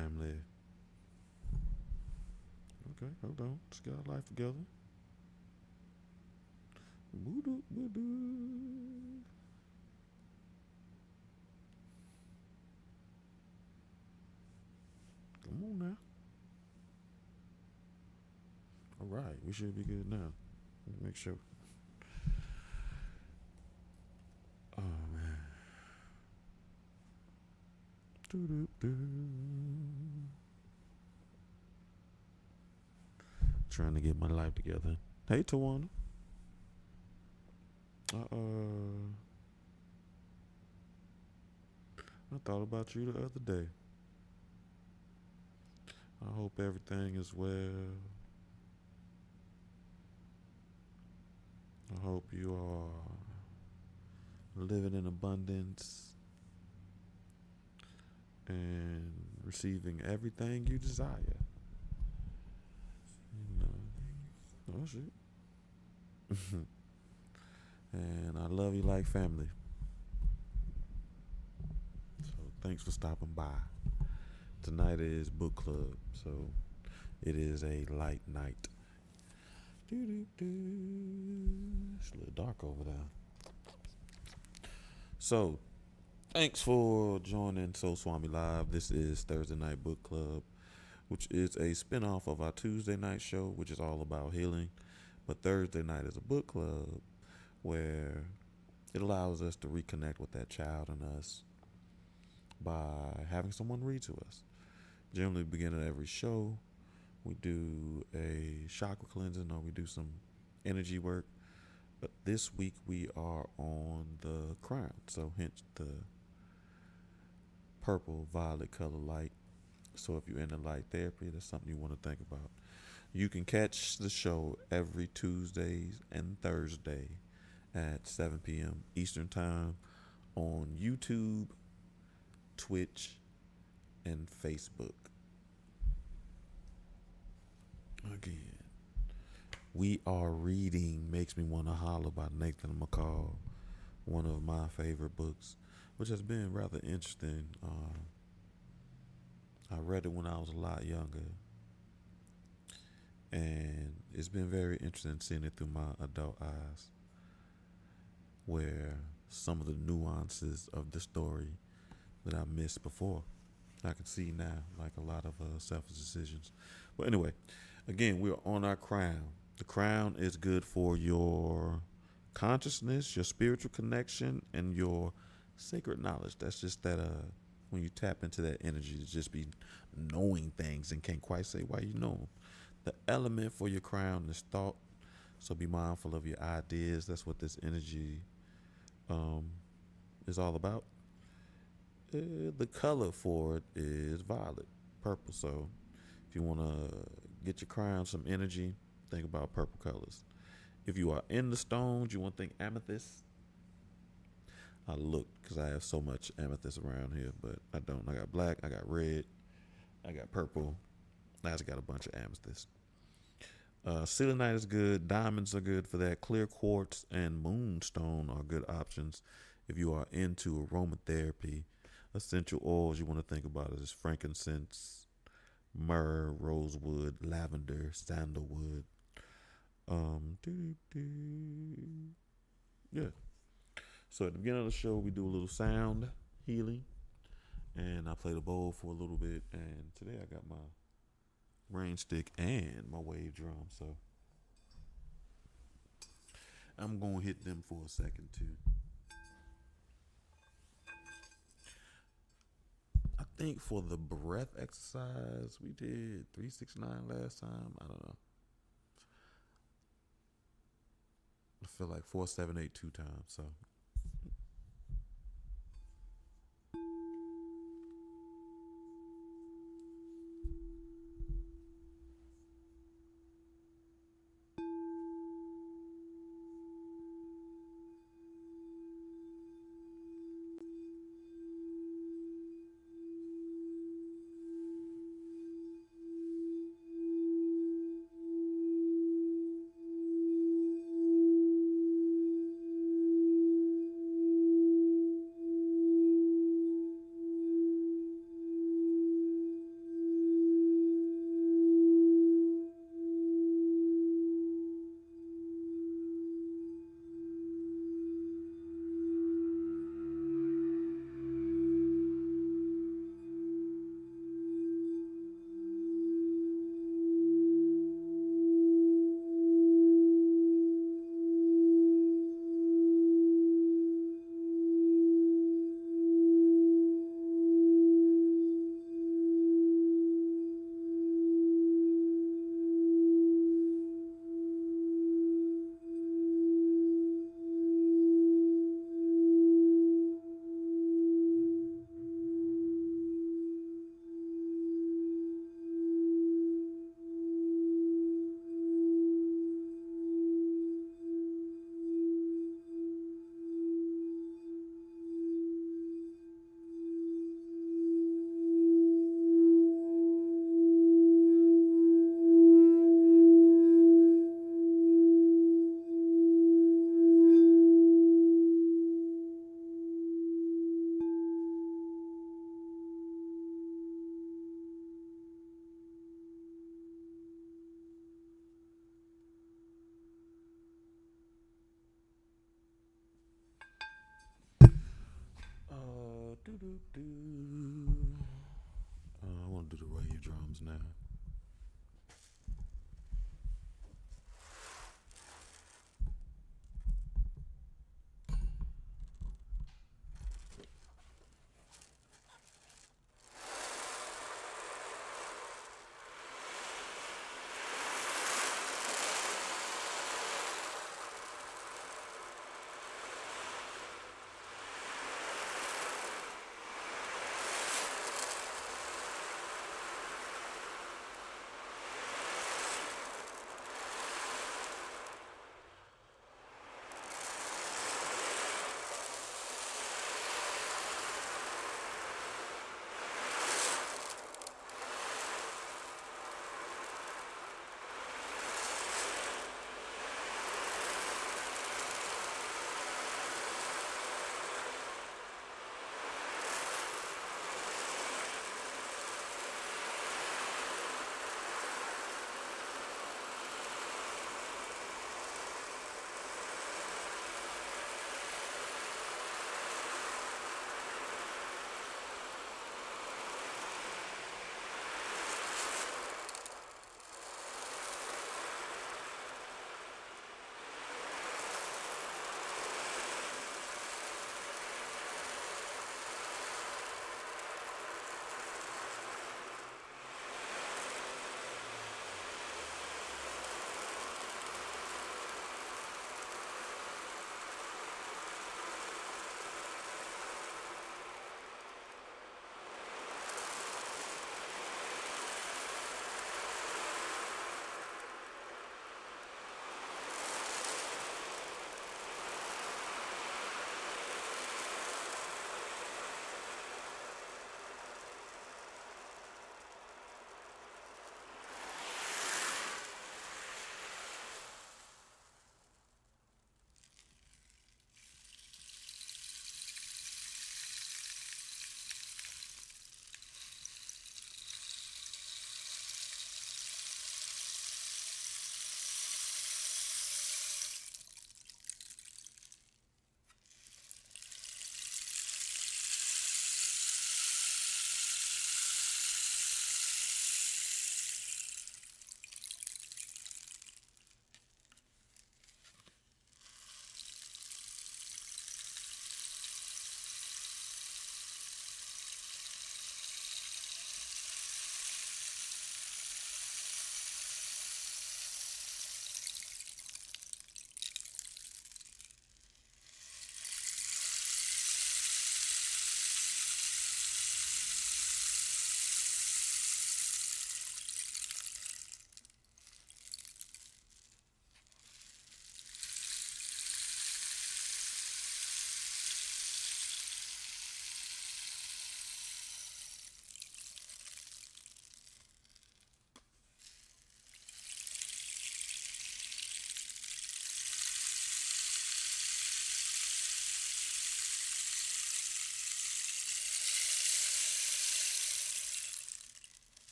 family. Okay, hold on. Just got our life together. Woo-doo, woo-doo. Come on now. All right, we should be good now. Let me make sure. Oh man. Doo-doo-doo. Trying to get my life together. Hey, Tawana. I thought about you the other day. I hope everything is well. I hope you are living in abundance and receiving everything you desire. You know, oh shit. And I love you like family. So thanks for stopping by. Tonight is book club, so it is a light night. It's a little dark over there. So thanks for joining So Swami Live. This is Thursday Night Book Club, which is a spinoff of our Tuesday night show, which is all about healing. But Thursday night is a book club where it allows us to reconnect with that child in us by having someone read to us. Generally, beginning of every show, we do a chakra cleansing or we do some energy work. But this week we are on the crown, so hence the purple violet color light. So if you're into light therapy, that's something you want to think about. You can catch the show every Tuesdays and Thursday at 7 p.m. Eastern Time on YouTube, Twitch, and Facebook. Again, we are reading Makes Me Wanna Holler by Nathan McCall, one of my favorite books, which has been rather interesting. I read it when I was a lot younger, and it's been very interesting seeing it through my adult eyes, where some of the nuances of the story that I missed before, I can see now, like a lot of selfish decisions. But anyway, again, we're on our crown. The crown is good for your consciousness, your spiritual connection, and your sacred knowledge. That's just that when you tap into that energy, to just be knowing things and can't quite say why you know them. The element for your crown is thought, so be mindful of your ideas. That's what this energy is all about. The color for it is violet, purple. So if you want to get your crown some energy, think about purple colors. If you are in the stones, you want to think amethyst. I look because I have so much amethyst around here, but I don't. I got black, I got red, I got purple. I just got a bunch of amethyst. Selenite is good. Diamonds are good for that. Clear quartz and moonstone are good options if you are into aromatherapy. Essential oils you want to think about is frankincense, myrrh, rosewood, lavender, sandalwood. Yeah. So at the beginning of the show, we do a little sound healing, and I play the bowl for a little bit. And today I got my rain stick and my wave drum, so I'm gonna hit them for a second too. I think for the breath exercise we did 369 last time. I don't know. I feel like 478 2 times. So I want to do the wave drums now.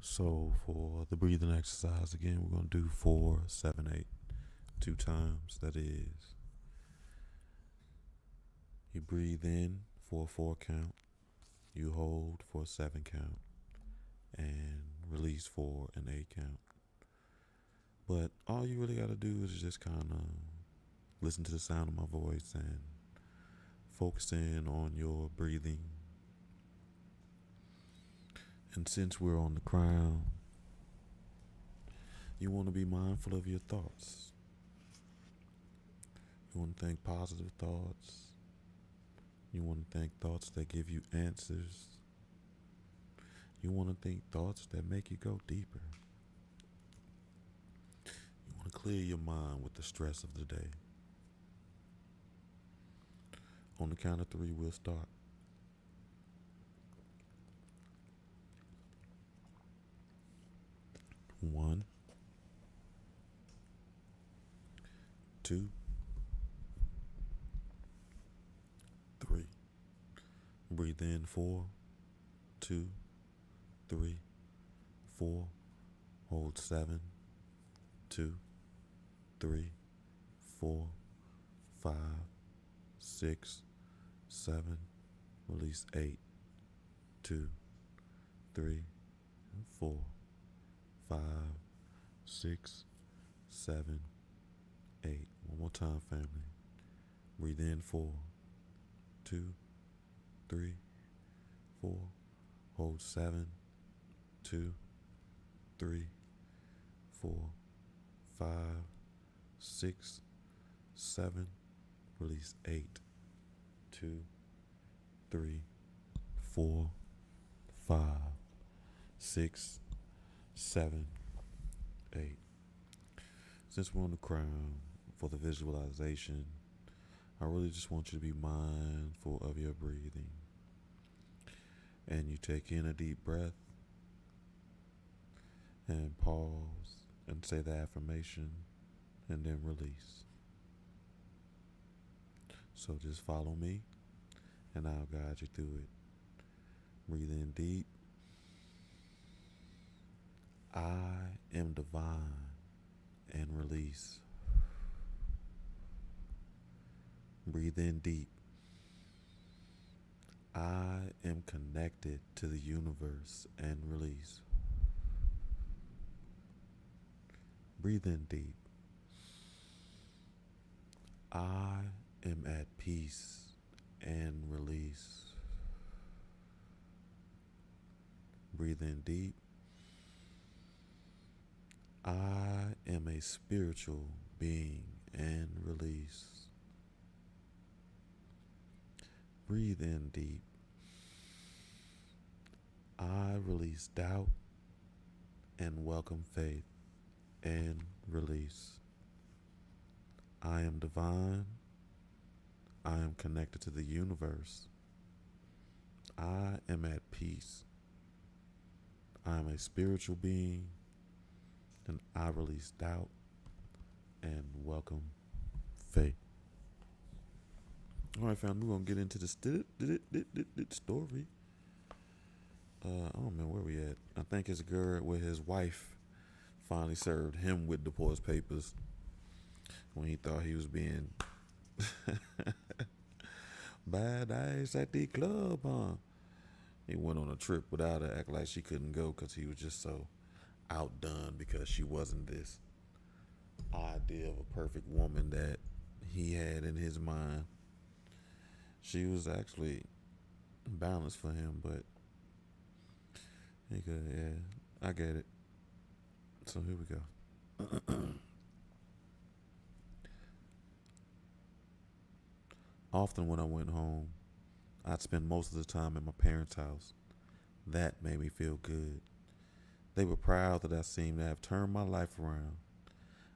So for the breathing exercise again, we're going to do 4, 7, 8, 2 times. That is, you breathe in for a 4 count, you hold for a 7 count, and release for an 8 count. But all you really got to do is just kind of listen to the sound of my voice and focus in on your breathing. And since we're on the crown, you want to be mindful of your thoughts. You want to think positive thoughts. You want to think thoughts that give you answers. You want to think thoughts that make you go deeper. You want to clear your mind with the stress of the day. On the count of 3, we'll start. 1, 2, 3. Breathe in 4, 2, 3, 4. Hold 7, 2, 3, 4, 5, 6, 7. Release 8, 2, 3, 4, 5, 6, 7, 8. One more time, family. Breathe in 4, 2, 3, 4. Hold 7, 2, 3, 4, 5, 6, 7. Release 8, 2, 3, 4, 5, 6, 7, 8. Since we're on the crown for the visualization, I really just want you to be mindful of your breathing. And you take in a deep breath and pause and say the affirmation and then release. So just follow me and I'll guide you through it. Breathe in deep. I am divine, and release. Breathe in deep. I am connected to the universe, and release. Breathe in deep. I am at peace, and release. Breathe in deep. I am a spiritual being, and release. Breathe in deep. I release doubt and welcome faith, and release. I am divine. I am connected to the universe. I am at peace. I am a spiritual being, and I release doubt and welcome faith. All right, fam, we're going to get into the story. I don't remember where we at. I think it's a girl where his wife finally served him with divorce papers when he thought he was being bad eyes at the club, huh? He went on a trip without her, act like she couldn't go because he was just so outdone because she wasn't this idea of a perfect woman that he had in his mind. She was actually balanced for him, but he could, yeah, I get it. So here we go. Often when I went home, I'd spend most of the time at my parents' house. That made me feel good. They were proud that I seemed to have turned my life around.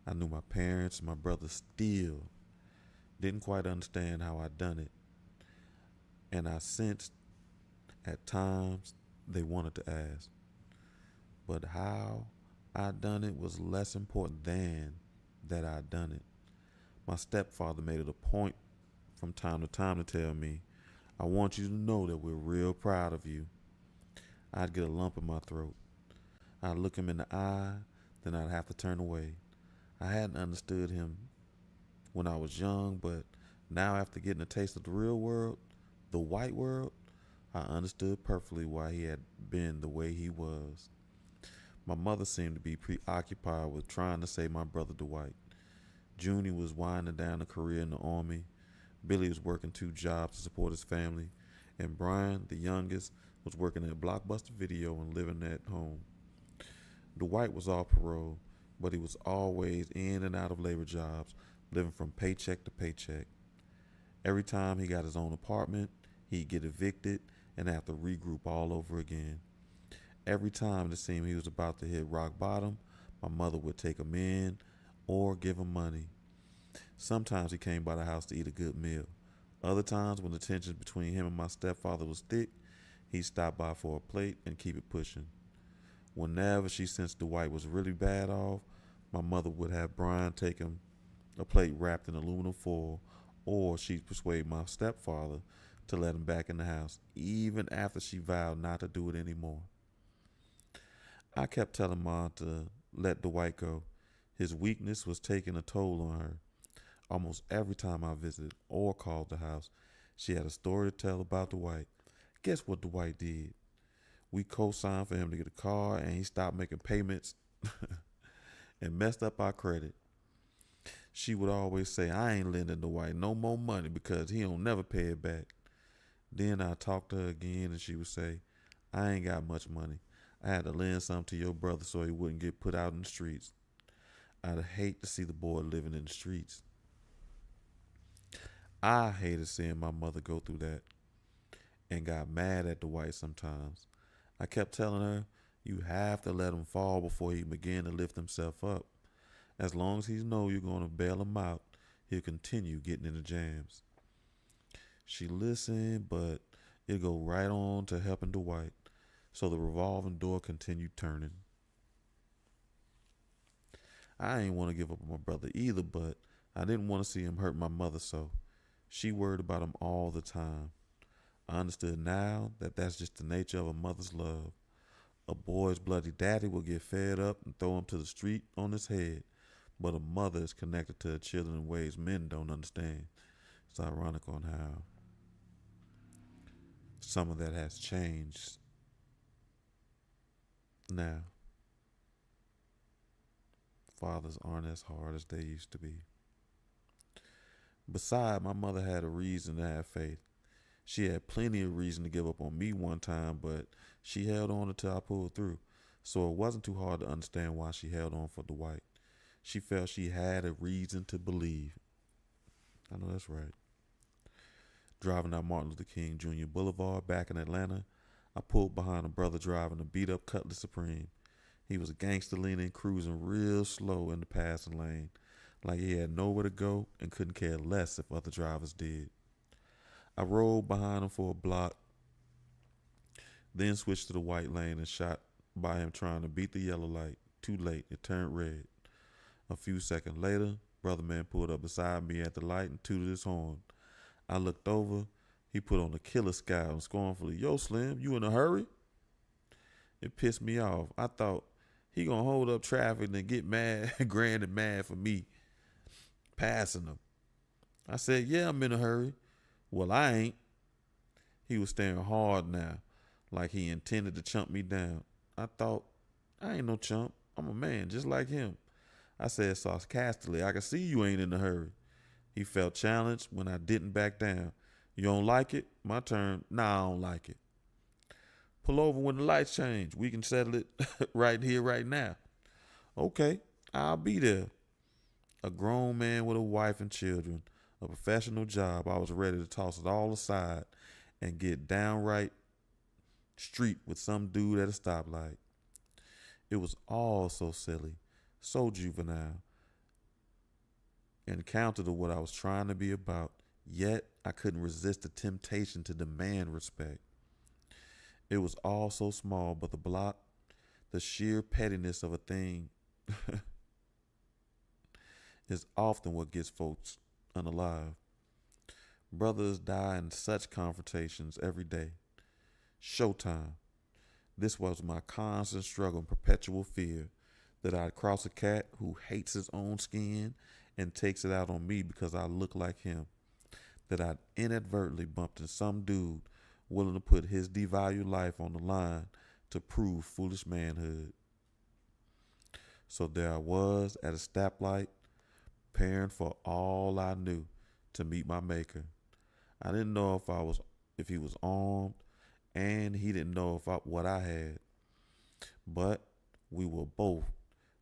I knew my parents and my brother still didn't quite understand how I'd done it. And I sensed at times they wanted to ask. But how I'd done it was less important than that I'd done it. My stepfather made it a point from time to time to tell me, I want you to know that we're real proud of you. I'd get a lump in my throat. I'd look him in the eye, then I'd have to turn away. I hadn't understood him when I was young, but now after getting a taste of the real world, the white world, I understood perfectly why he had been the way he was. My mother seemed to be preoccupied with trying to save my brother Dwight. Junie was winding down a career in the Army. Billy was working 2 jobs to support his family. And Brian, the youngest, was working at Blockbuster Video and living at home. Dwight was off parole, but he was always in and out of labor jobs, living from paycheck to paycheck. Every time he got his own apartment, he'd get evicted and have to regroup all over again. Every time it seemed he was about to hit rock bottom, my mother would take him in or give him money. Sometimes he came by the house to eat a good meal. Other times, when the tensions between him and my stepfather was thick, he'd stop by for a plate and keep it pushing. Whenever she sensed Dwight was really bad off, my mother would have Brian take him a plate wrapped in aluminum foil, or she'd persuade my stepfather to let him back in the house, even after she vowed not to do it anymore. I kept telling Mom to let Dwight go. His weakness was taking a toll on her. Almost every time I visited or called the house, she had a story to tell about Dwight. Guess what Dwight did? We co-signed for him to get a car, and he stopped making payments and messed up our credit. She would always say, I ain't lending Dwight no more money because he don't never pay it back. Then I talked to her again, and she would say, I ain't got much money. I had to lend some to your brother so he wouldn't get put out in the streets. I'd hate to see the boy living in the streets. I hated seeing my mother go through that and got mad at Dwight sometimes. I kept telling her, you have to let him fall before he begin to lift himself up. As long as he knows you're going to bail him out, he'll continue getting into jams. She listened, but it go right on to helping Dwight. So the revolving door continued turning. I ain't want to give up on my brother either, but I didn't want to see him hurt my mother, so she worried about him all the time. I understood now that that's just the nature of a mother's love. A boy's bloody daddy will get fed up and throw him to the street on his head, but a mother is connected to her children in ways men don't understand. It's ironic on how some of that has changed now. Fathers aren't as hard as they used to be. Besides, my mother had a reason to have faith. She had plenty of reason to give up on me one time, but she held on until I pulled through. So it wasn't too hard to understand why she held on for Dwight. She felt she had a reason to believe. I know that's right. Driving down Martin Luther King Jr. Boulevard back in Atlanta, I pulled behind a brother driving a beat-up Cutlass Supreme. He was gangster leaning, cruising real slow in the passing lane, like he had nowhere to go and couldn't care less if other drivers did. I rolled behind him for a block, then switched to the white lane and shot by him trying to beat the yellow light. Too late, it turned red. A few seconds later, brother man pulled up beside me at the light and tooted his horn. I looked over. He put on a killer scowl and scornfully, Yo, Slim, you in a hurry? It pissed me off. I thought he gonna hold up traffic and get mad, grand and mad for me passing him. I said, yeah, I'm in a hurry. Well, I ain't. He was staring hard now, like he intended to chump me down. I thought, I ain't no chump. I'm a man just like him. I said sarcastically, I can see you ain't in a hurry. He felt challenged when I didn't back down. You don't like it? My turn. Nah, I don't like it. Pull over when the lights change. We can settle it right here, right now. Okay, I'll be there. A grown man with a wife and children, a professional job. I was ready to toss it all aside and get downright street with some dude at a stoplight. It was all so silly, so juvenile, and counter to what I was trying to be about. Yet I couldn't resist the temptation to demand respect. It was all so small, but the block, the sheer pettiness of a thing is often what gets folks unalive. Brothers die in such confrontations every day. Showtime. This was my constant struggle and perpetual fear that I'd cross a cat who hates his own skin and takes it out on me because I look like him. That I'd inadvertently bumped into some dude willing to put his devalued life on the line to prove foolish manhood. So there I was at a stoplight, preparing for all I knew to meet my maker. I didn't know if he was armed, and he didn't know what I had. But we were both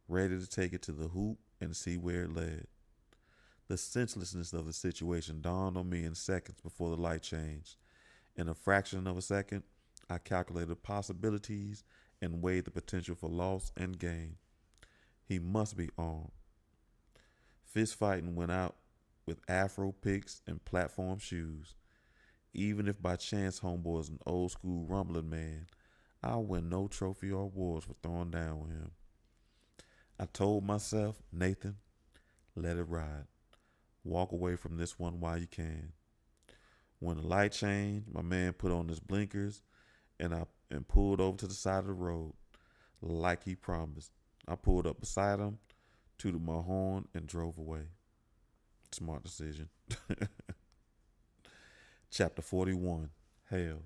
ready to take it to the hoop and see where it led. The senselessness of the situation dawned on me in seconds before the light changed. In a fraction of a second, I calculated possibilities and weighed the potential for loss and gain. He must be armed. Fist fighting went out with afro picks and platform shoes. Even if by chance homeboy is an old school rumbling man, I'll win no trophy or awards for throwing down with him. I told myself, Nathan, let it ride. Walk away from this one while you can. When the light changed, my man put on his blinkers and pulled over to the side of the road like he promised. I pulled up beside him, tooted my horn, and drove away. Smart decision. Chapter 41. Hell.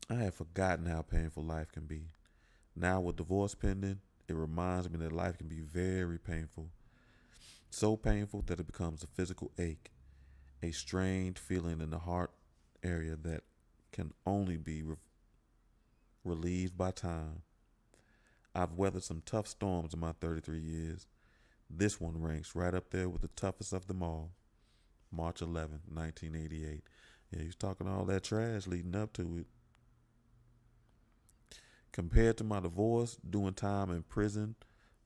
I had forgotten how painful life can be. Now with divorce pending, it reminds me that life can be very painful. So painful that it becomes a physical ache, a strained feeling in the heart area that can only be relieved by time. I've weathered some tough storms in my 33 years. This one ranks right up there with the toughest of them all. March 11th, 1988. Yeah, he was talking all that trash leading up to it. Compared to my divorce, doing time in prison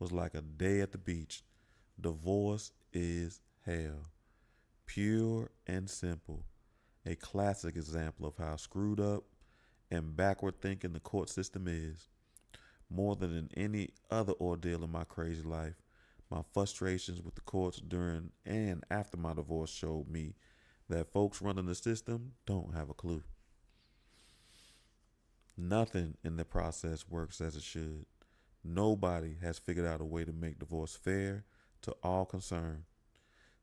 was like a day at the beach. Divorce is hell. Pure and simple. A classic example of how screwed up and backward thinking the court system is. More than in any other ordeal in my crazy life, my frustrations with the courts during and after my divorce showed me that folks running the system don't have a clue. Nothing in the process works as it should. Nobody has figured out a way to make divorce fair to all concerned.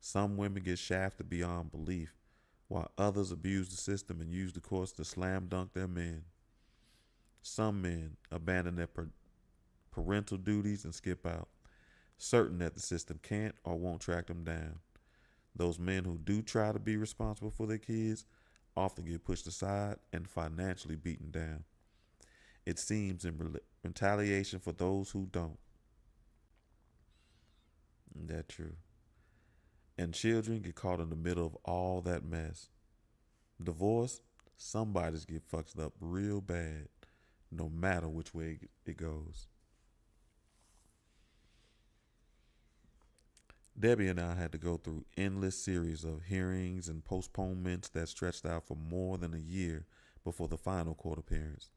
Some women get shafted beyond belief, while others abuse the system and use the courts to slam dunk their men. Some men abandon their parental duties and skip out, certain that the system can't or won't track them down. Those men who do try to be responsible for their kids often get pushed aside and financially beaten down. It seems in retaliation for those who don't. That's true. And children get caught in the middle of all that mess. Divorce, somebody's get fucked up real bad, no matter which way it goes. Debbie and I had to go through endless series of hearings and postponements that stretched out for more than a year before the final court appearance.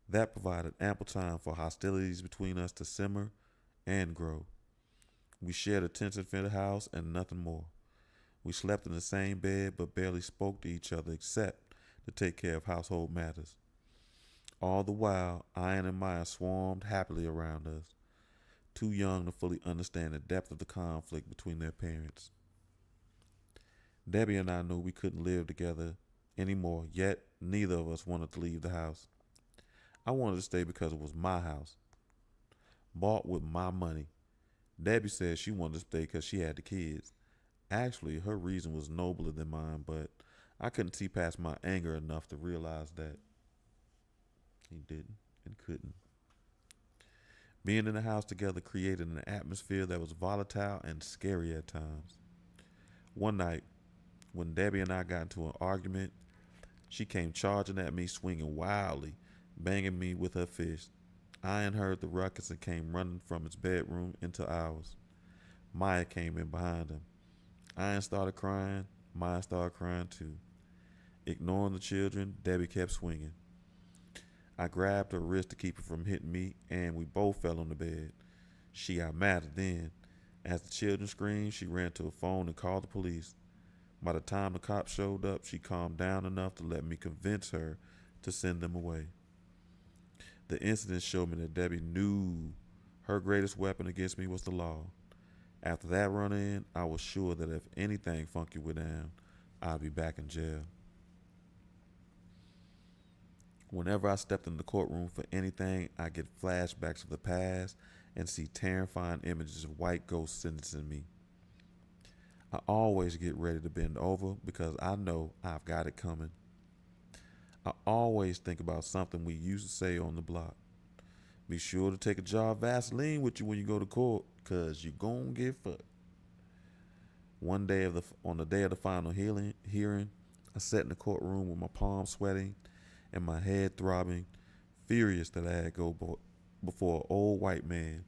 That provided ample time for hostilities between us to simmer and grow. We shared a tension-filled house and nothing more. We slept in the same bed but barely spoke to each other except to take care of household matters. All the while, Ian and Maya swarmed happily around us, too young to fully understand the depth of the conflict between their parents. Debbie and I knew we couldn't live together anymore, yet neither of us wanted to leave the house. I wanted to stay because it was my house, bought with my money. Debbie said she wanted to stay because she had the kids. Actually, her reason was nobler than mine, but I couldn't see past my anger enough to realize that he didn't and couldn't. Being in the house together created an atmosphere that was volatile and scary at times. One night, when Debbie and I got into an argument, she came charging at me, swinging wildly, banging me with her fist. Ian heard the ruckus and came running from his bedroom into ours. Maya came in behind him. Ian started crying. Maya started crying too. Ignoring the children, Debbie kept swinging. I grabbed her wrist to keep her from hitting me, and we both fell on the bed. She got mad then. As the children screamed, she ran to a phone and called the police. By the time the cops showed up, she calmed down enough to let me convince her to send them away. The incident showed me that Debbie knew her greatest weapon against me was the law. After that run-in, I was sure that if anything funky went down, I'd be back in jail. Whenever I stepped in the courtroom for anything, I get flashbacks of the past and see terrifying images of white ghosts sentencing me. I always get ready to bend over because I know I've got it coming. I always think about something we used to say on the block. Be sure to take a jar of Vaseline with you when you go to court, cause you're gonna get fucked. On the day of the final hearing, I sat in the courtroom with my palms sweating and my head throbbing, furious that I had to go before an old white man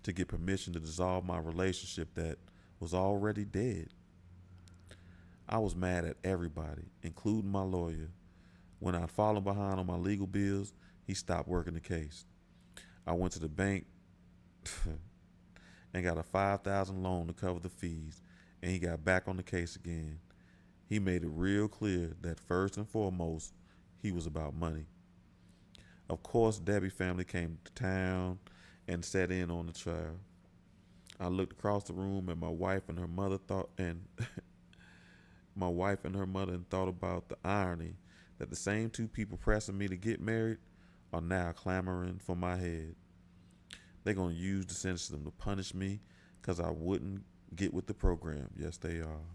to get permission to dissolve my relationship that was already dead. I was mad at everybody, including my lawyer. When I'd fallen behind on my legal bills, he stopped working the case. I went to the bank and got a $5,000 loan to cover the fees, and he got back on the case again. He made it real clear that first and foremost, he was about money. Of course, Debbie family came to town and sat in on the trial. I looked across the room at my wife and her mother thought and my wife and her mother and thought about the irony that the same two people pressing me to get married are now clamoring for my head. They're going to use the system to punish me because I wouldn't get with the program. Yes, they are.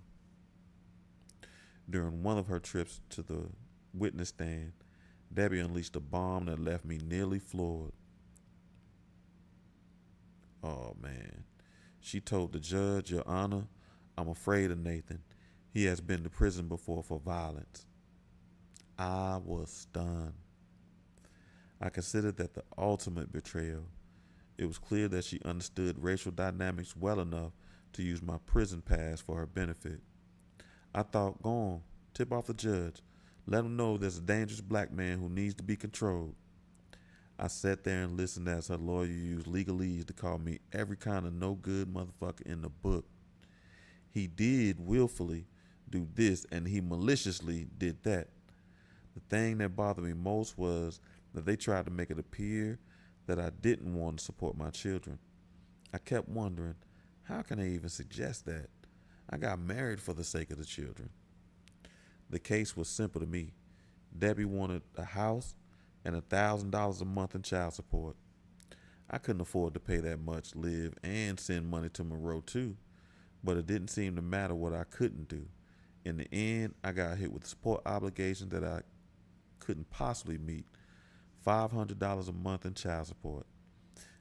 During one of her trips to the witness stand, Debbie unleashed a bomb that left me nearly floored. Oh, man. She told the judge, "Your Honor, I'm afraid of Nathan. He has been to prison before for violence." I was stunned. I considered that the ultimate betrayal. It was clear that she understood racial dynamics well enough to use my prison pass for her benefit. I thought, go on, tip off the judge. Let him know there's a dangerous black man who needs to be controlled. I sat there and listened as her lawyer used legalese to call me every kind of no good motherfucker in the book. He did willfully do this and he maliciously did that. The thing that bothered me most was that they tried to make it appear that I didn't want to support my children. I kept wondering, how can they even suggest that? I got married for the sake of the children. The case was simple to me. Debbie wanted a house and $1,000 a month in child support. I couldn't afford to pay that much, live, and send money to Monroe too, but it didn't seem to matter what I couldn't do. In the end, I got hit with support obligations that I couldn't possibly meet. $500 a month in child support.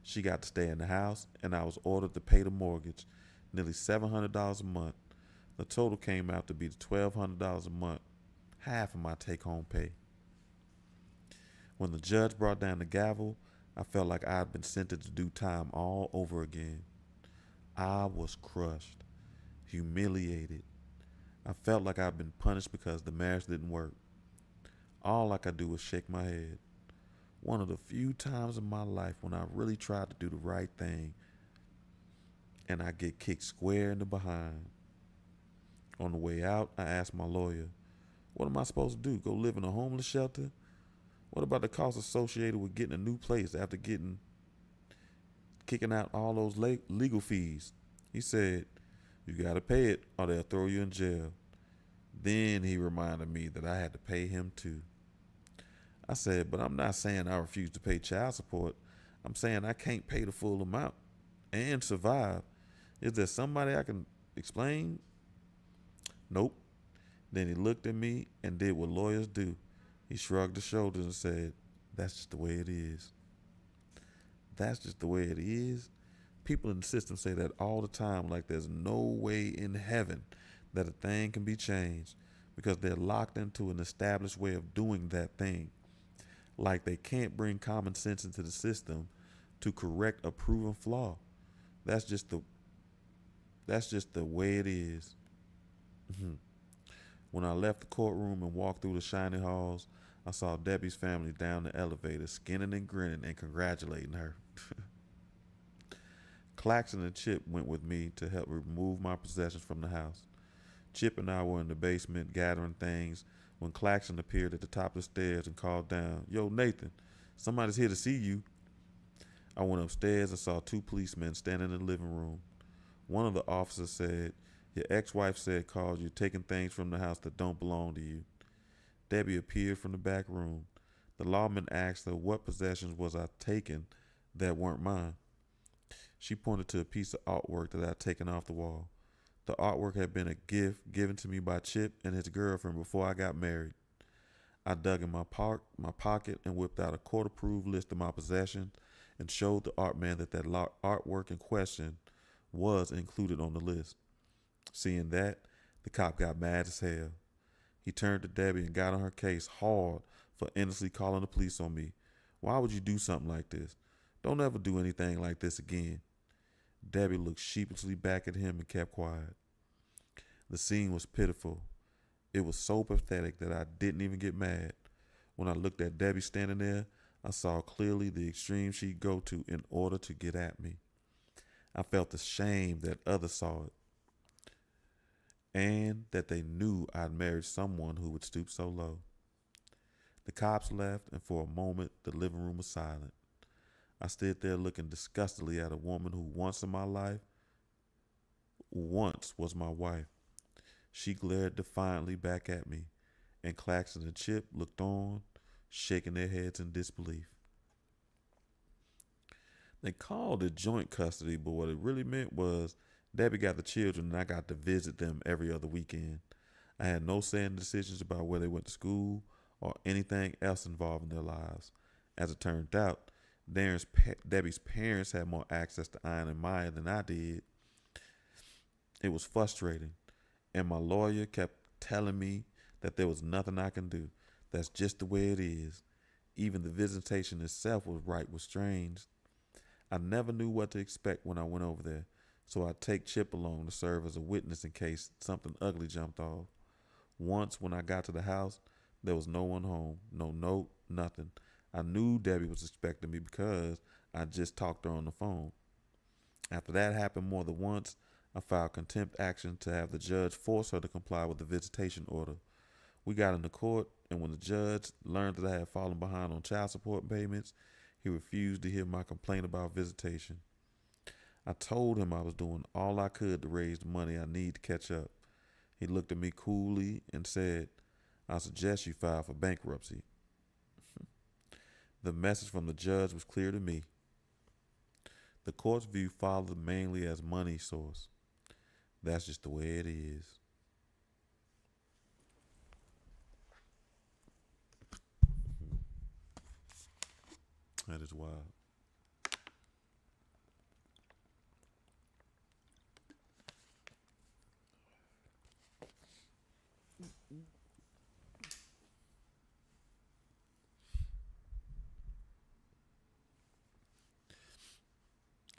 She got to stay in the house, and I was ordered to pay the mortgage, nearly $700 a month. The total came out to be $1,200 a month, half of my take-home pay. When the judge brought down the gavel, I felt like I had been sentenced to do time all over again. I was crushed, humiliated. I felt like I'd been punished because the marriage didn't work. All I could do was shake my head. One of the few times in my life when I really tried to do the right thing and I get kicked square in the behind. On the way out, I asked my lawyer, what am I supposed to do? Go live in a homeless shelter? What about the cost associated with getting a new place after kicking out all those legal fees? He said, you got to pay it or they'll throw you in jail. Then he reminded me that I had to pay him too. I said, but I'm not saying I refuse to pay child support. I'm saying I can't pay the full amount and survive. Is there somebody I can explain? Nope. Then he looked at me and did what lawyers do. He shrugged his shoulders and said, that's just the way it is. That's just the way it is. People in the system say that all the time, like there's no way in heaven that a thing can be changed because they're locked into an established way of doing that thing. Like they can't bring common sense into the system to correct a proven flaw. That's just the way it is. When I left the courtroom and walked through the shiny halls, I saw Debbie's family down the elevator, skinning and grinning and congratulating her. Claxton and Chip went with me to help remove my possessions from the house. Chip and I were in the basement gathering things when Claxton appeared at the top of the stairs and called down, "Yo, Nathan, somebody's here to see you." I went upstairs and saw two policemen standing in the living room. One of the officers said, "Your ex-wife said called you taking things from the house that don't belong to you." Debbie appeared from the back room. The lawman asked her what possessions was I taking that weren't mine. She pointed to a piece of artwork that I'd taken off the wall. The artwork had been a gift given to me by Chip and his girlfriend before I got married. I dug in my pocket and whipped out a court-approved list of my possessions and showed the art man that artwork in question was included on the list. Seeing that, the cop got mad as hell. He turned to Debbie and got on her case hard for endlessly calling the police on me. "Why would you do something like this? Don't ever do anything like this again." Debbie looked sheepishly back at him and kept quiet. The scene was pitiful. It was so pathetic that I didn't even get mad. When I looked at Debbie standing there, I saw clearly the extreme she'd go to in order to get at me. I felt the shame that others saw it and that they knew I'd married someone who would stoop so low. The cops left, and for a moment the living room was silent. I stood there looking disgustedly at a woman who once was my wife. She glared defiantly back at me, and Claxton and Chip looked on, shaking their heads in disbelief. They called it joint custody, but what it really meant was Debbie got the children and I got to visit them every other weekend. I had no say in decisions about where they went to school or anything else involving their lives. As it turned out, Debbie's parents had more access to Ian and Maya than I did. It was frustrating, and my lawyer kept telling me that there was nothing I can do. That's just the way it is. Even the visitation itself was strange. I never knew what to expect when I went over there, so I'd take Chip along to serve as a witness in case something ugly jumped off. Once, when I got to the house, there was no one home, no note, nothing. I knew Debbie was expecting me because I just talked to her on the phone. After that happened more than once, I filed contempt action to have the judge force her to comply with the visitation order. We got into court, and when the judge learned that I had fallen behind on child support payments, he refused to hear my complaint about visitation. I told him I was doing all I could to raise the money I need to catch up. He looked at me coolly and said, "I suggest you file for bankruptcy." The message from the judge was clear to me. The court's view followed mainly as money source. That's just the way it is. That is wild.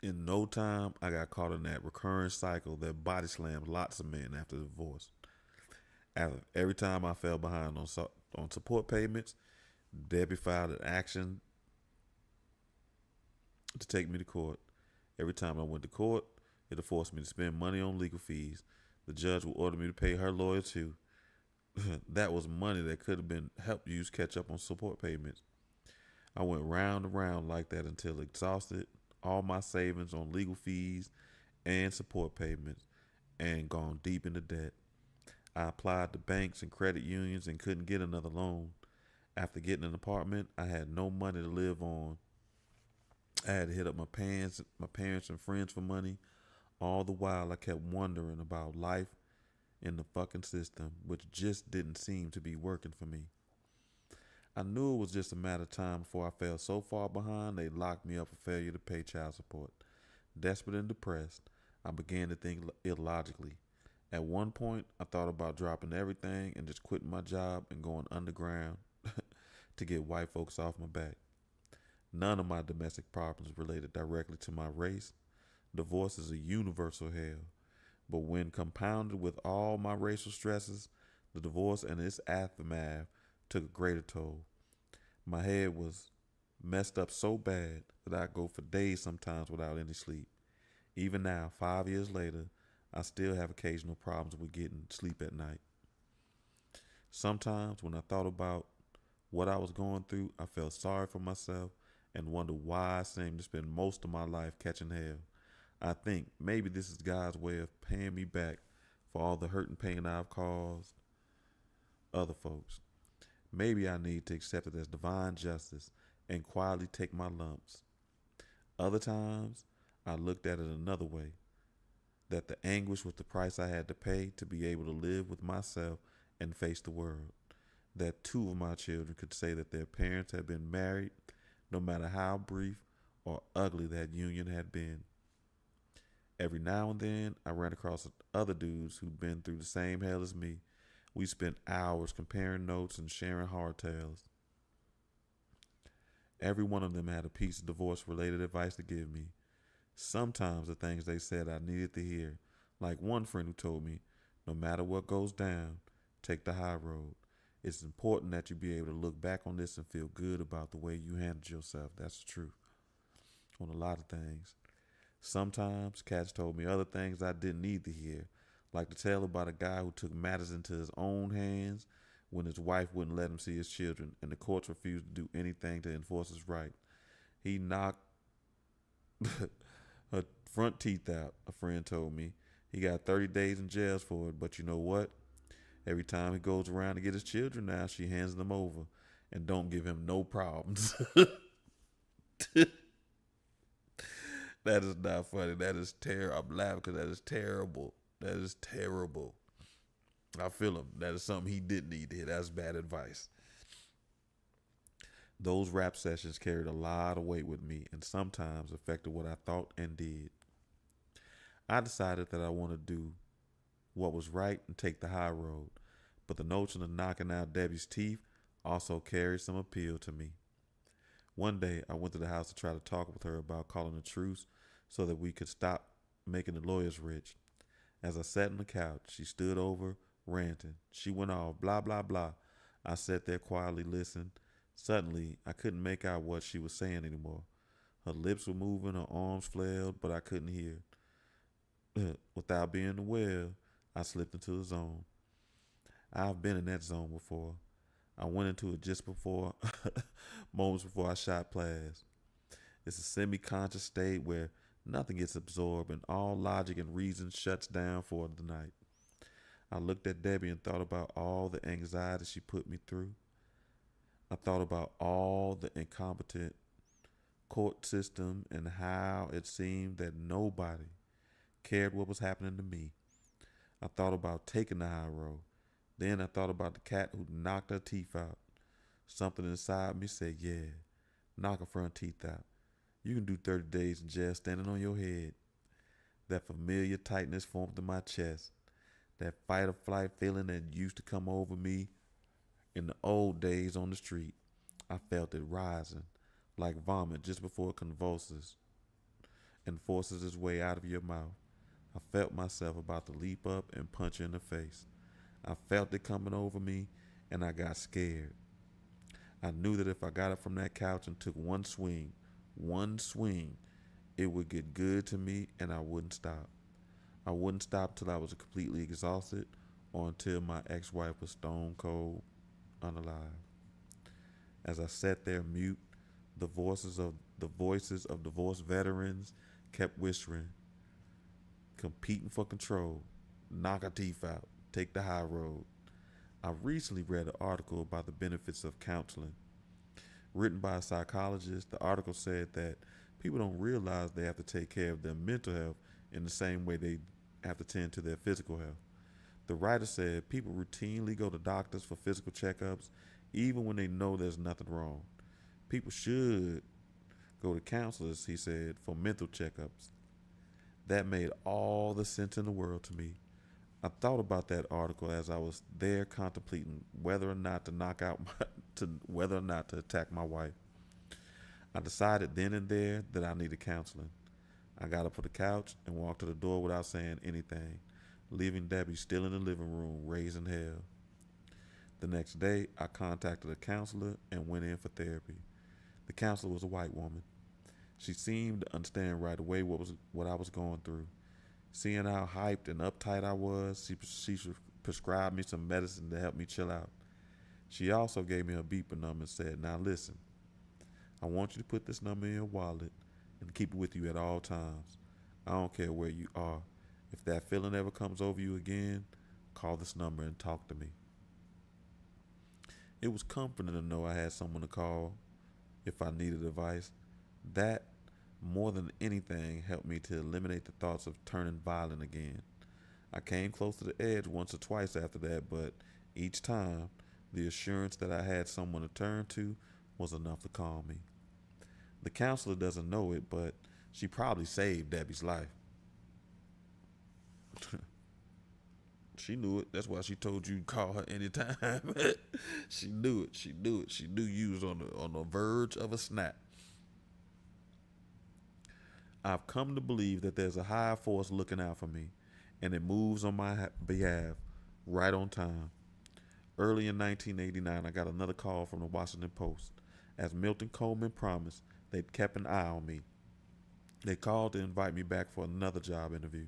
In no time, I got caught in that recurring cycle that body slams lots of men after divorce. Every time I fell behind on support payments, Debbie filed an action to take me to court. Every time I went to court, it'll force me to spend money on legal fees. The judge would order me to pay her lawyer too. That was money that could have been helped used catch up on support payments. I went round and round like that until exhausted all my savings on legal fees and support payments and gone deep into debt. I applied to banks and credit unions and couldn't get another loan. After getting an apartment, I had no money to live on. I had to hit up my parents and friends for money. All the while I kept wondering about life in the fucking system, which just didn't seem to be working for me. I knew it was just a matter of time before I fell so far behind they locked me up for failure to pay child support. Desperate and depressed, I began to think illogically. At one point, I thought about dropping everything and just quitting my job and going underground to get white folks off my back. None of my domestic problems related directly to my race. Divorce is a universal hell. But when compounded with all my racial stresses, the divorce and its aftermath took a greater toll. My head was messed up so bad that I go for days sometimes without any sleep. Even now, 5 years later, I still have occasional problems with getting sleep at night. Sometimes when I thought about what I was going through, I felt sorry for myself and wondered why I seemed to spend most of my life catching hell. I think maybe this is God's way of paying me back for all the hurt and pain I've caused other folks. Maybe I need to accept it as divine justice and quietly take my lumps. Other times, I looked at it another way, that the anguish was the price I had to pay to be able to live with myself and face the world. That two of my children could say that their parents had been married, no matter how brief or ugly that union had been. Every now and then, I ran across other dudes who'd been through the same hell as me. We spent hours comparing notes and sharing hard tales. Every one of them had a piece of divorce-related advice to give me. Sometimes the things they said I needed to hear, like one friend who told me, no matter what goes down, take the high road. It's important that you be able to look back on this and feel good about the way you handled yourself. That's the truth on a lot of things. Sometimes cats told me other things I didn't need to hear, like the tale about a guy who took matters into his own hands when his wife wouldn't let him see his children and the courts refused to do anything to enforce his right. He knocked her front teeth out, a friend told me. He got 30 days in jail for it, but you know what? Every time he goes around to get his children now, she hands them over and don't give him no problems. That is not funny. That is terrible. I'm laughing because that is terrible. That is terrible. I feel him. That is something he didn't need to hear. That's bad advice. Those rap sessions carried a lot of weight with me and sometimes affected what I thought and did. I decided that I want to do what was right and take the high road, but the notion of knocking out Debbie's teeth also carried some appeal to me. One day, I went to the house to try to talk with her about calling a truce so that we could stop making the lawyers rich. As I sat on the couch, she stood over, ranting. She went off, blah, blah, blah. I sat there quietly listening. Suddenly, I couldn't make out what she was saying anymore. Her lips were moving, her arms flailed, but I couldn't hear. Without being aware, I slipped into the zone. I've been in that zone before. I went into it just before, moments before I shot plasma. It's a semi-conscious state where nothing gets absorbed and all logic and reason shuts down for the night. I looked at Debbie and thought about all the anxiety she put me through. I thought about all the incompetent court system and how it seemed that nobody cared what was happening to me. I thought about taking the high road. Then I thought about the cat who knocked her teeth out. Something inside me said, yeah, knock her front teeth out. You can do 30 days in jail standing on your head. That familiar tightness formed in my chest. That fight or flight feeling that used to come over me in the old days on the street. I felt it rising, like vomit just before it convulses and forces its way out of your mouth. I felt myself about to leap up and punch her in the face. I felt it coming over me, and I got scared. I knew that if I got up from that couch and took one swing, it would get good to me, and I wouldn't stop. I wouldn't stop till I was completely exhausted or until my ex-wife was stone cold, unalive. As I sat there mute, the voices of divorced veterans kept whispering, competing for control, knock her teeth out, take the high road. I recently read an article about the benefits of counseling. Written by a psychologist, the article said that people don't realize they have to take care of their mental health in the same way they have to tend to their physical health. The writer said people routinely go to doctors for physical checkups even when they know there's nothing wrong. People should go to counselors, he said, for mental checkups. That made all the sense in the world to me. I thought about that article as I was there contemplating whether or not whether or not to attack my wife. I decided then and there that I needed counseling. I got up from the couch and walked to the door without saying anything, leaving Debbie still in the living room, raising hell. The next day, I contacted a counselor and went in for therapy. The counselor was a white woman. She seemed to understand right away what I was going through. Seeing how hyped and uptight I was, she prescribed me some medicine to help me chill out. She also gave me a beeper number and said, now listen, I want you to put this number in your wallet and keep it with you at all times. I don't care where you are. If that feeling ever comes over you again, call this number and talk to me. It was comforting to know I had someone to call if I needed advice. That, more than anything, helped me to eliminate the thoughts of turning violent again. I came close to the edge once or twice after that, but each time, the assurance that I had someone to turn to was enough to calm me. The counselor doesn't know it, but she probably saved Debbie's life. She knew it. That's why she told you to call her anytime. She knew it. She knew it. She knew you was on the verge of a snap. I've come to believe that there's a higher force looking out for me, and it moves on my behalf right on time. Early in 1989, I got another call from the Washington Post. As Milton Coleman promised, they'd kept an eye on me. They called to invite me back for another job interview.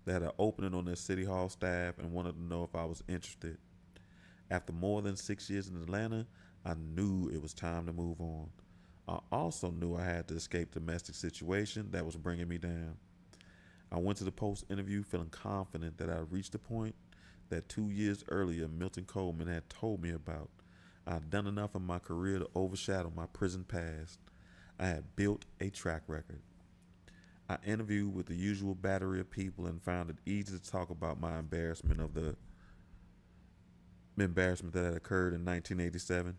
They had an opening on their city hall staff and wanted to know if I was interested. After more than 6 years in Atlanta, I knew it was time to move on. I also knew I had to escape the domestic situation that was bringing me down. I went to the post interview feeling confident that I had reached the point that 2 years earlier Milton Coleman had told me about. I had done enough in my career to overshadow my prison past. I had built a track record. I interviewed with the usual battery of people and found it easy to talk about my embarrassment that had occurred in 1987.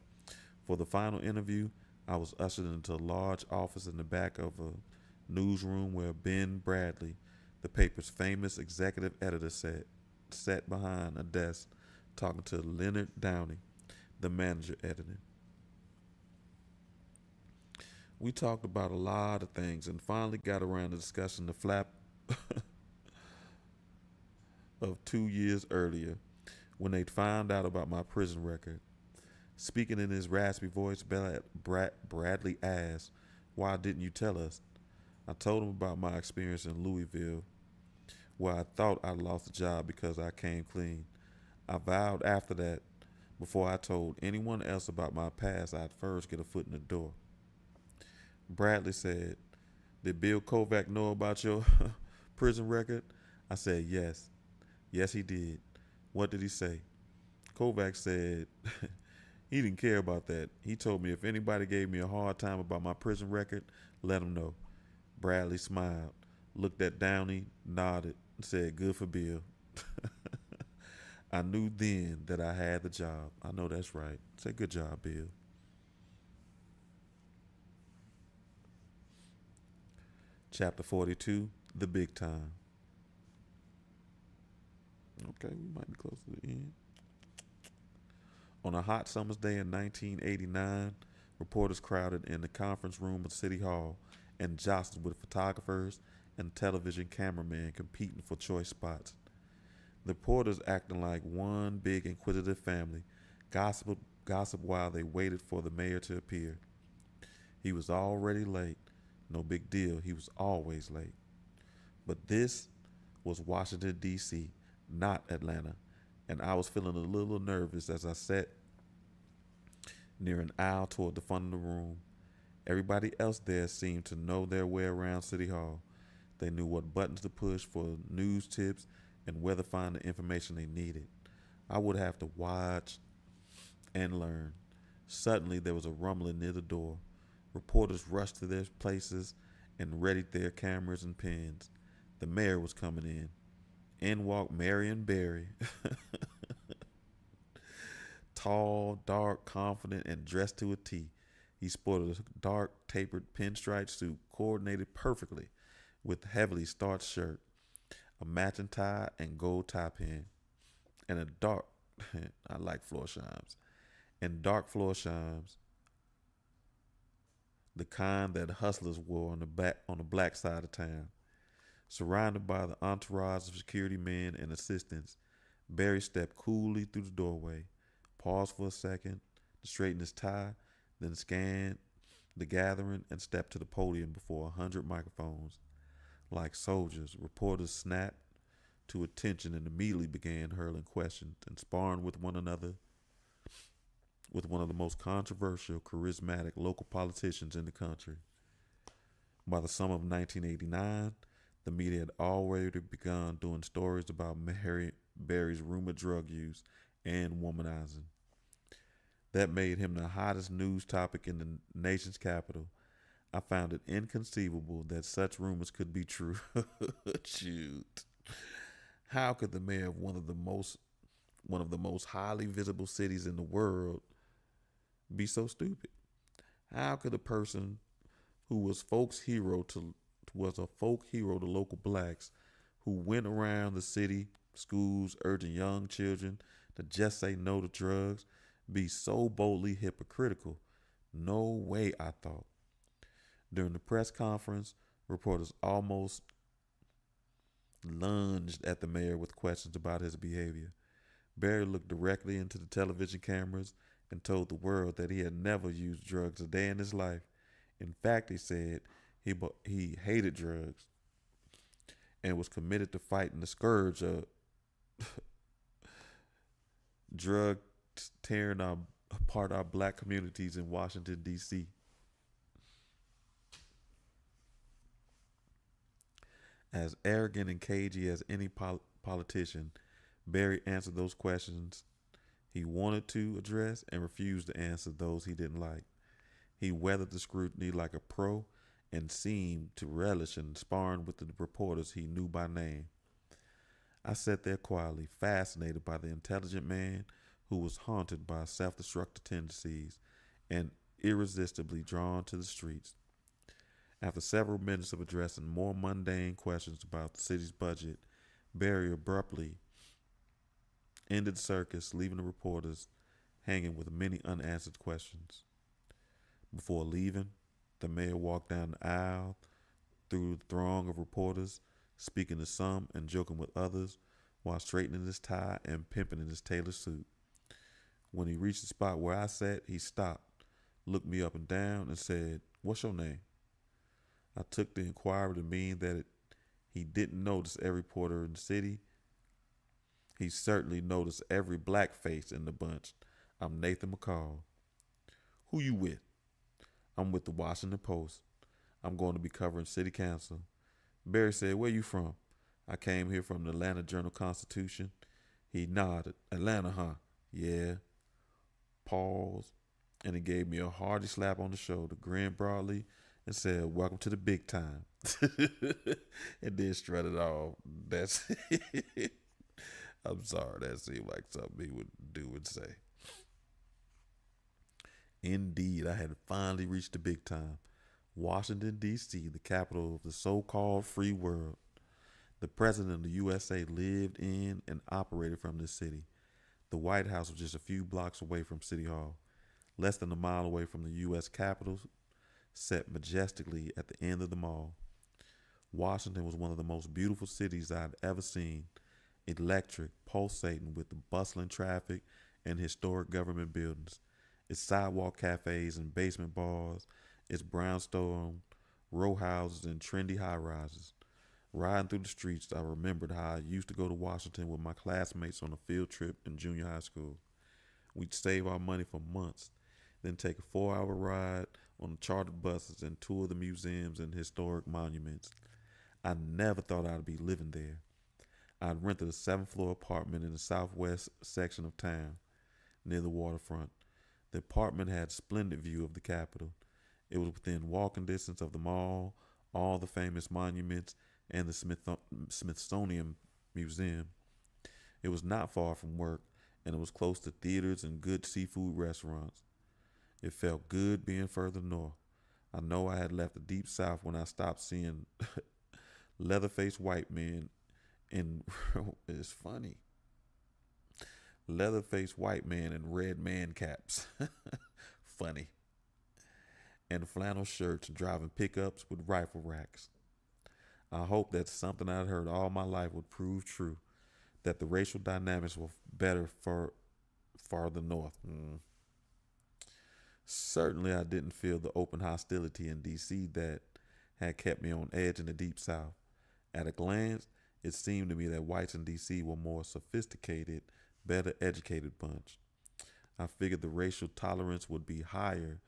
For the final interview, I was ushered into a large office in the back of a newsroom where Ben Bradley, the paper's famous executive editor, sat behind a desk talking to Leonard Downey, the manager editor. We talked about a lot of things and finally got around to discussing the flap of 2 years earlier when they'd found out about my prison record. Speaking in his raspy voice, Bradley asked, "Why didn't you tell us?" I told him about my experience in Louisville, where I thought I'd lost the job because I came clean. I vowed after that, before I told anyone else about my past, I'd first get a foot in the door. Bradley said, "Did Bill Kovac know about your prison record?" I said, "Yes. Yes, he did." "What did he say?" Kovac said, "He didn't care about that. He told me if anybody gave me a hard time about my prison record, let him know." Bradley smiled, looked at Downey, nodded, and said, "Good for Bill." I knew then that I had the job. I know that's right. Say, "Good job, Bill." Chapter 42, The Big Time. Okay, we might be close to the end. On a hot summer's day in 1989, reporters crowded in the conference room of City Hall and jostled with photographers and television cameramen competing for choice spots. The reporters, acting like one big inquisitive family, gossiped while they waited for the mayor to appear. He was already late. No big deal, he was always late. But this was Washington, D.C., not Atlanta, and I was feeling a little nervous as I sat near an aisle toward the front of the room. Everybody else there seemed to know their way around City Hall. They knew what buttons to push for news tips and where to find the information they needed. I would have to watch and learn. Suddenly, there was a rumbling near the door. Reporters rushed to their places and readied their cameras and pens. The mayor was coming in. In walked Marion Barry, tall, dark, confident, and dressed to a T. He sported a dark, tapered pinstripe suit coordinated perfectly with a heavily starched shirt, a matching tie and gold tie pin, and a dark, I like floor chimes, and dark floor chimes, the kind that hustlers wore on the black side of town. Surrounded by the entourage of security men and assistants, Barry stepped coolly through the doorway, paused for a second to straighten his tie, then scanned the gathering and stepped to the podium before 100 microphones. Like soldiers, reporters snapped to attention and immediately began hurling questions and sparring with one another with one of the most controversial, charismatic local politicians in the country. By the summer of 1989, the media had already begun doing stories about Barry's rumored drug use and womanizing. That made him the hottest news topic in the nation's capital. I found it inconceivable that such rumors could be true. Shoot. How could the mayor of one of the most highly visible cities in the world be so stupid? How could a person who was a folk hero to local blacks, who went around the city schools urging young children to just say no to drugs, be so boldly hypocritical? No way, I thought. During the press conference, reporters almost lunged at the mayor with questions about his behavior. Barry looked directly into the television cameras and told the world that he had never used drugs a day in his life. In fact, he said, He hated drugs and was committed to fighting the scourge of drug tearing apart our black communities in Washington, D.C. As arrogant and cagey as any politician, Barry answered those questions he wanted to address and refused to answer those he didn't like. He weathered the scrutiny like a pro and seemed to relish in sparring with the reporters he knew by name. I sat there quietly, fascinated by the intelligent man who was haunted by self destructive tendencies and irresistibly drawn to the streets. After several minutes of addressing more mundane questions about the city's budget, Barry abruptly ended the circus, leaving the reporters hanging with many unanswered questions. Before leaving, the mayor walked down the aisle through the throng of reporters, speaking to some and joking with others while straightening his tie and pimping in his tailored suit. When he reached the spot where I sat, he stopped, looked me up and down, and said, "What's your name?" I took the inquiry to mean that he didn't notice every reporter in the city. He certainly noticed every black face in the bunch. "I'm Nathan McCall." "Who you with?" "I'm with the Washington Post. I'm going to be covering city council." Barry said, "Where you from?" "I came here from the Atlanta Journal-Constitution." He nodded. "Atlanta, huh?" "Yeah." Pause, and he gave me a hearty slap on the shoulder, grinned broadly, and said, "Welcome to the big time." And then strutted off. That's I'm sorry, that seemed like something he would do and say. Indeed, I had finally reached the big time. Washington, D.C., the capital of the so-called free world. The president of the USA lived in and operated from this city. The White House was just a few blocks away from City Hall, less than a mile away from the U.S. Capitol, set majestically at the end of the mall. Washington was one of the most beautiful cities I'd ever seen, electric, pulsating with the bustling traffic and historic government buildings, its sidewalk cafes and basement bars, its brownstone row houses and trendy high rises. Riding through the streets, I remembered how I used to go to Washington with my classmates on a field trip in junior high school. We'd save our money for months, then take a 4 hour ride on the chartered buses and tour the museums and historic monuments. I never thought I'd be living there. I'd rented a 7th floor apartment in the southwest section of town, near the waterfront. The apartment had a splendid view of the Capitol. It was within walking distance of the mall, all the famous monuments, and the Smithsonian Museum. It was not far from work, and it was close to theaters and good seafood restaurants. It felt good being further north. I know I had left the deep south when I stopped seeing leather-faced white men in it's funny. Leather-faced white men in red man caps. Funny. And flannel shirts driving pickups with rifle racks. I hope that something I'd heard all my life would prove true, that the racial dynamics were better for farther north. Certainly, I didn't feel the open hostility in D.C. that had kept me on edge in the Deep South. At a glance, it seemed to me that whites in D.C. were more sophisticated, better educated bunch. I figured the racial tolerance would be higher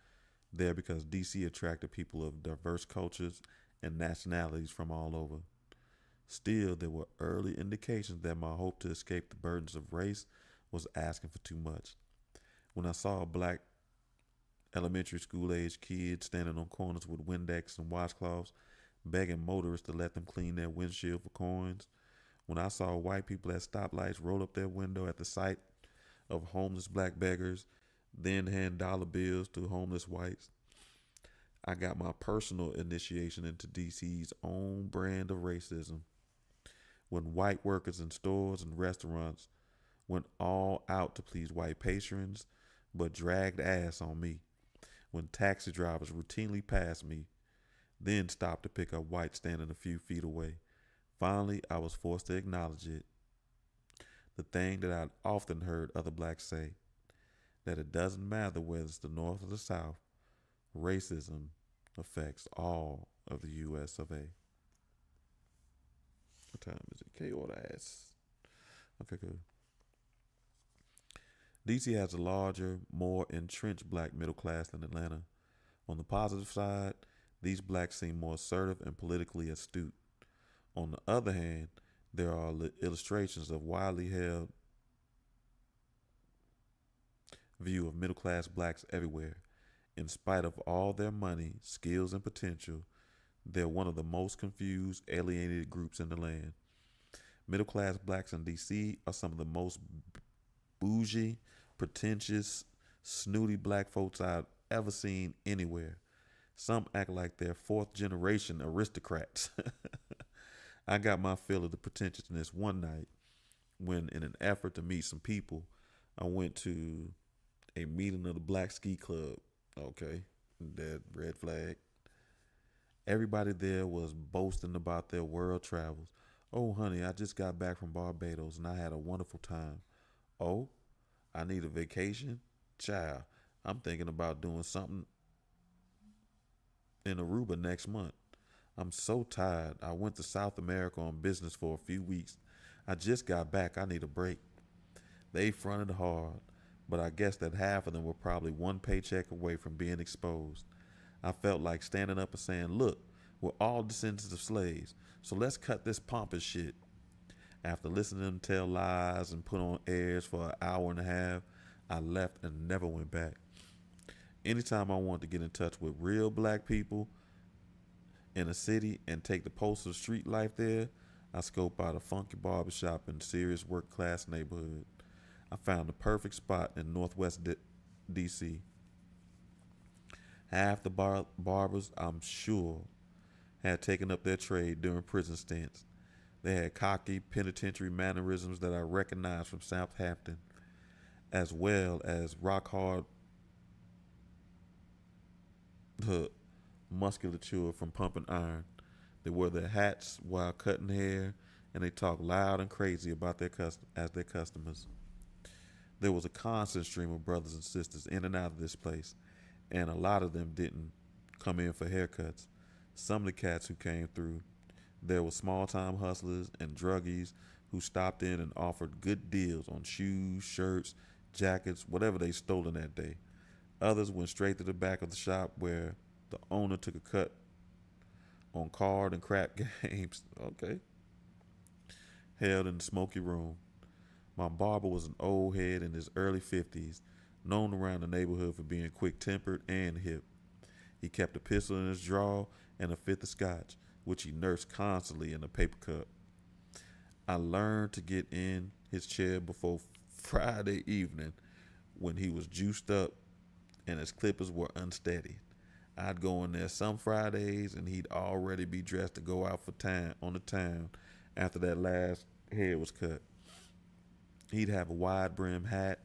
there because D.C. attracted people of diverse cultures and nationalities from all over. Still, there were early indications that my hope to escape the burdens of race was asking for too much. When I saw a black elementary school age kids standing on corners with Windex and washcloths, begging motorists to let them clean their windshield for coins. When I saw white people at stoplights roll up their window at the sight of homeless black beggars, then hand dollar bills to homeless whites. I got my personal initiation into DC's own brand of racism. When white workers in stores and restaurants went all out to please white patrons, but dragged ass on me. When taxi drivers routinely passed me, then stopped to pick up whites standing a few feet away. Finally, I was forced to acknowledge it. The thing that I'd often heard other blacks say, that it doesn't matter whether it's the North or the South, racism affects all of the U.S. of A. What time is it? K or the S? Okay, good. DC has a larger, more entrenched black middle class than Atlanta. On the positive side, these blacks seem more assertive and politically astute. On the other hand, there are illustrations of widely held view of middle class blacks everywhere. In spite of all their money, skills, and potential, they're one of the most confused, alienated groups in the land. Middle class blacks in DC are some of the most bougie, pretentious, snooty black folks I've ever seen anywhere. Some act like they're fourth generation aristocrats. I got my fill of the pretentiousness one night when, in an effort to meet some people, I went to a meeting of the Black Ski Club. Okay, that red flag. Everybody there was boasting about their world travels. Oh, honey, I just got back from Barbados and I had a wonderful time. Oh, I need a vacation? Child, I'm thinking about doing something in Aruba next month. I'm so tired. I went to South America on business for a few weeks. I just got back. I need a break. They fronted hard, but I guess that half of them were probably one paycheck away from being exposed. I felt like standing up and saying, look, we're all descendants of slaves, so let's cut this pompous shit. After listening to them tell lies and put on airs for an hour and a half, I left and never went back. Anytime I wanted to get in touch with real black people in a city and take the pulse of street life there, I scope out a funky barbershop in a serious work class neighborhood. I found the perfect spot in Northwest DC. Half the barbers, I'm sure, had taken up their trade during prison stints. They had cocky penitentiary mannerisms that I recognized from Southampton, as well as rock hard musculature from pumping iron. They wore their hats while cutting hair, and they talked loud and crazy about their customers. There was a constant stream of brothers and sisters in and out of this place, and a lot of them didn't come in for haircuts. Some of the cats who came through, there were small-time hustlers and druggies who stopped in and offered good deals on shoes, shirts, jackets, whatever they stolen that day. Others went straight to the back of the shop where the owner took a cut on card and crap games. Okay. Held in the smoky room. My barber was an old head in his early 50s, known around the neighborhood for being quick-tempered and hip. He kept a pistol in his drawer and a fifth of scotch, which he nursed constantly in a paper cup. I learned to get in his chair before Friday evening when he was juiced up and his clippers were unsteady. I'd go in there some Fridays and he'd already be dressed to go out for time on the town after that last hair was cut. He'd have a wide brim hat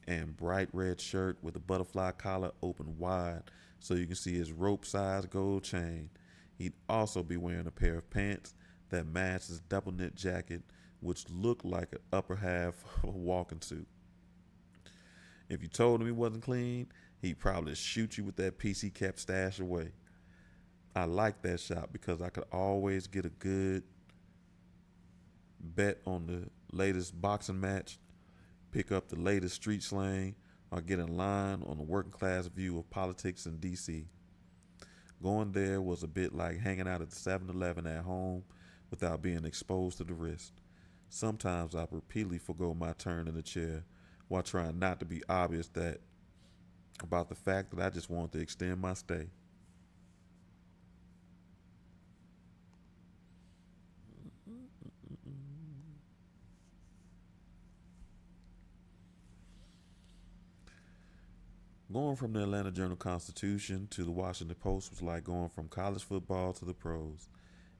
and bright red shirt with a butterfly collar open wide so you can see his rope-sized gold chain. He'd also be wearing a pair of pants that matched his double knit jacket, which looked like an upper half of a walking suit. If you told him he wasn't clean, he'd probably shoot you with that piece he kept stashed away. I liked that shop because I could always get a good bet on the latest boxing match, pick up the latest street slang, or get in line on the working class view of politics in DC. Going there was a bit like hanging out at the 7-Eleven at home without being exposed to the risk. Sometimes I repeatedly forgo my turn in the chair while trying not to be obvious that about the fact that I just wanted to extend my stay. Going from the Atlanta Journal-Constitution to the Washington Post was like going from college football to the pros.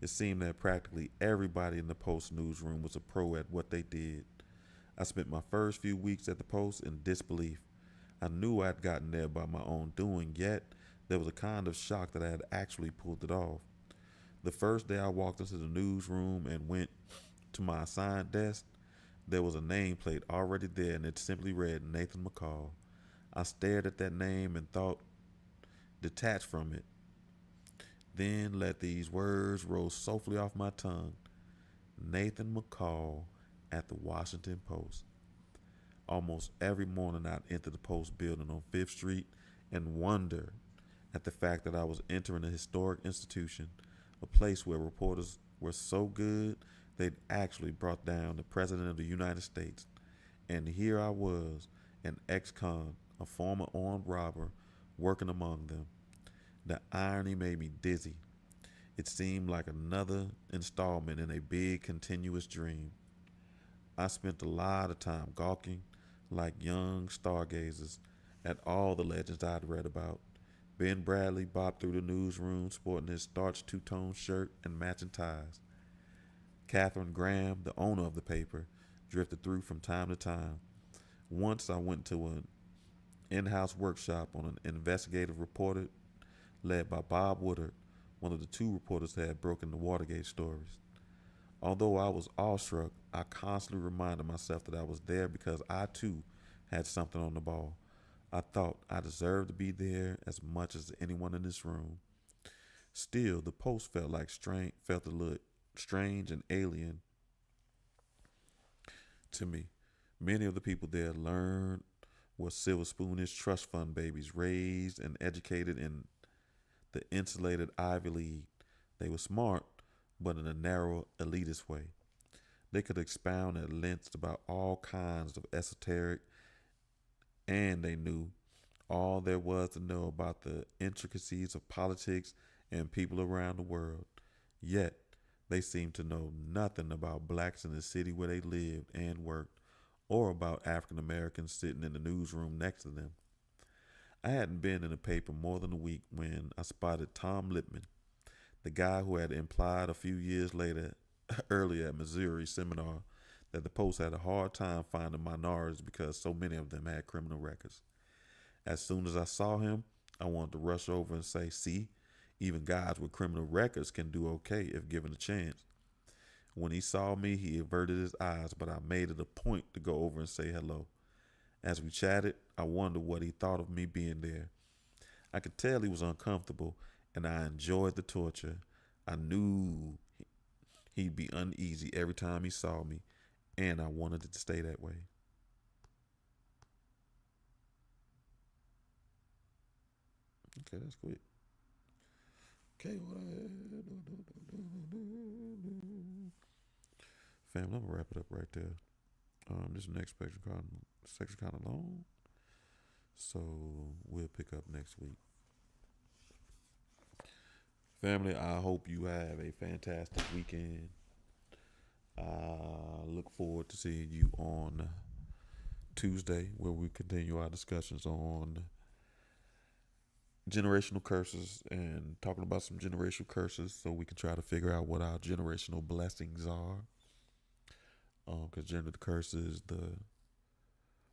It seemed that practically everybody in the Post newsroom was a pro at what they did. I spent my first few weeks at the Post in disbelief. I knew I'd gotten there by my own doing, yet there was a kind of shock that I had actually pulled it off. The first day I walked into the newsroom and went to my assigned desk, there was a nameplate already there and it simply read Nathan McCall. I stared at that name and thought, detached from it, Then let these words roll softly off my tongue. Nathan McCall at the Washington Post. Almost every morning I'd enter the Post building on Fifth Street and wonder at the fact that I was entering a historic institution, a place where reporters were so good they'd actually brought down the President of the United States. And here I was, an ex-con, a former armed robber, working among them. The irony made me dizzy. It seemed like another installment in a big, continuous dream. I spent a lot of time gawking, like young stargazers, at all the legends I'd read about. Ben Bradley bobbed through the newsroom sporting his starched two-tone shirt and matching ties. Katharine Graham, the owner of the paper, drifted through from time to time. Once I went to an in-house workshop on an investigative reporter led by Bob Woodard, one of the two reporters that had broken the Watergate stories. Although I was awestruck, I constantly reminded myself that I was there because I too had something on the ball. I thought I deserved to be there as much as anyone in this room. Still, the post felt a little strange and alien to me. Many of the people there learned were silver spoonish trust fund babies raised and educated in the insulated Ivy League. They were smart, but in a narrow, elitist way. They could expound at length about all kinds of esoteric, and they knew all there was to know about the intricacies of politics and people around the world. Yet, they seemed to know nothing about blacks in the city where they lived and worked, or about African Americans sitting in the newsroom next to them. I hadn't been in the paper more than a week when I spotted Tom Lippman, the guy who had implied a few years later, earlier at Missouri seminar, that the Post had a hard time finding minorities because so many of them had criminal records. As soon as I saw him, I wanted to rush over and say, see, even guys with criminal records can do okay if given a chance. When he saw me, he averted his eyes, but I made it a point to go over and say hello. As we chatted, I wondered what he thought of me being there. I could tell he was uncomfortable, and I enjoyed the torture. I knew he'd be uneasy every time he saw me, and I wanted it to stay that way. Okay, that's quick. Okay, family, I'm gonna wrap it up right there. This next section kind of long, so we'll pick up next week. Family, I hope you have a fantastic weekend. I look forward to seeing you on Tuesday, where we continue our discussions on generational curses and talking about some generational curses so we can try to figure out what our generational blessings are. Because generally the curse is the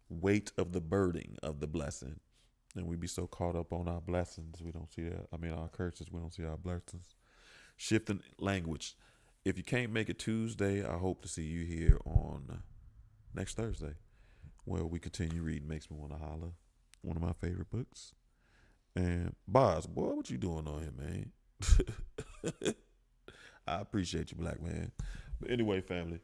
weight of the burden of the blessing. And we be so caught up on our blessings, we don't see that. I mean, our curses, we don't see our blessings. Shifting language. If you can't make it Tuesday, I hope to see you here on next Thursday, where we continue reading Makes Me Wanna Holler, one of my favorite books. And Boz, boy, what you doing on here, man? I appreciate you, black man. But anyway, family,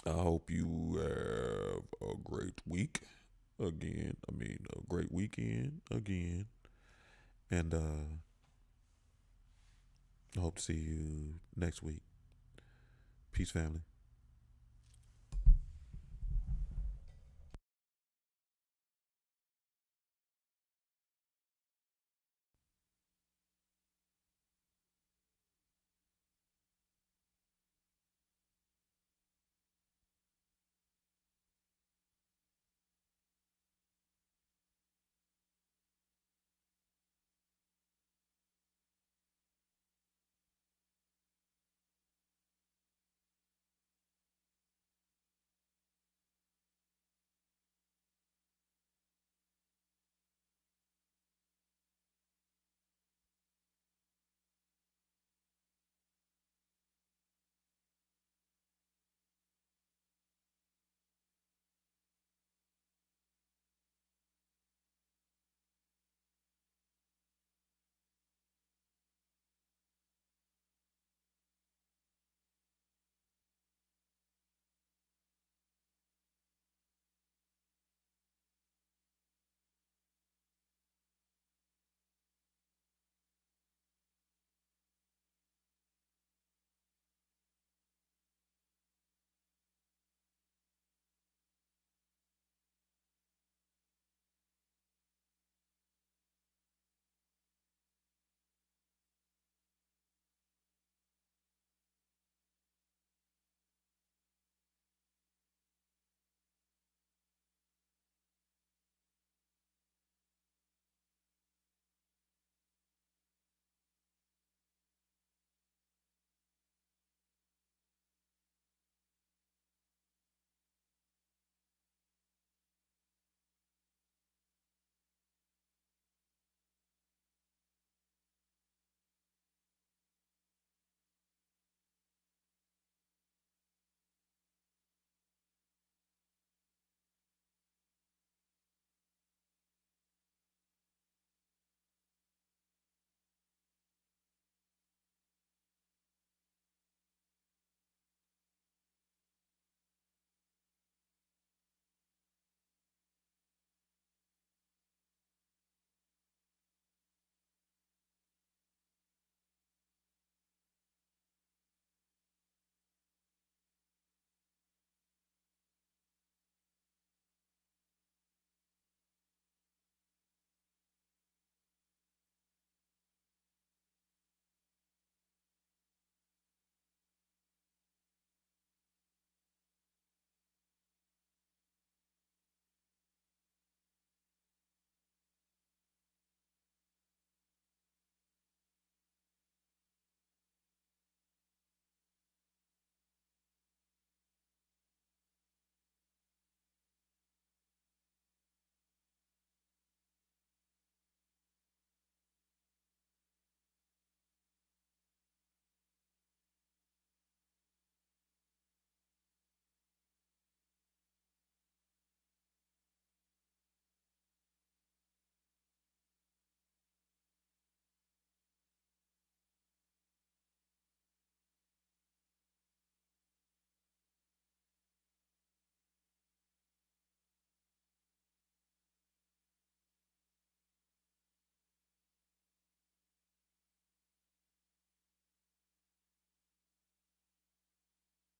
I hope you have a great week again. A great weekend again. And I hope to see you next week. Peace, family.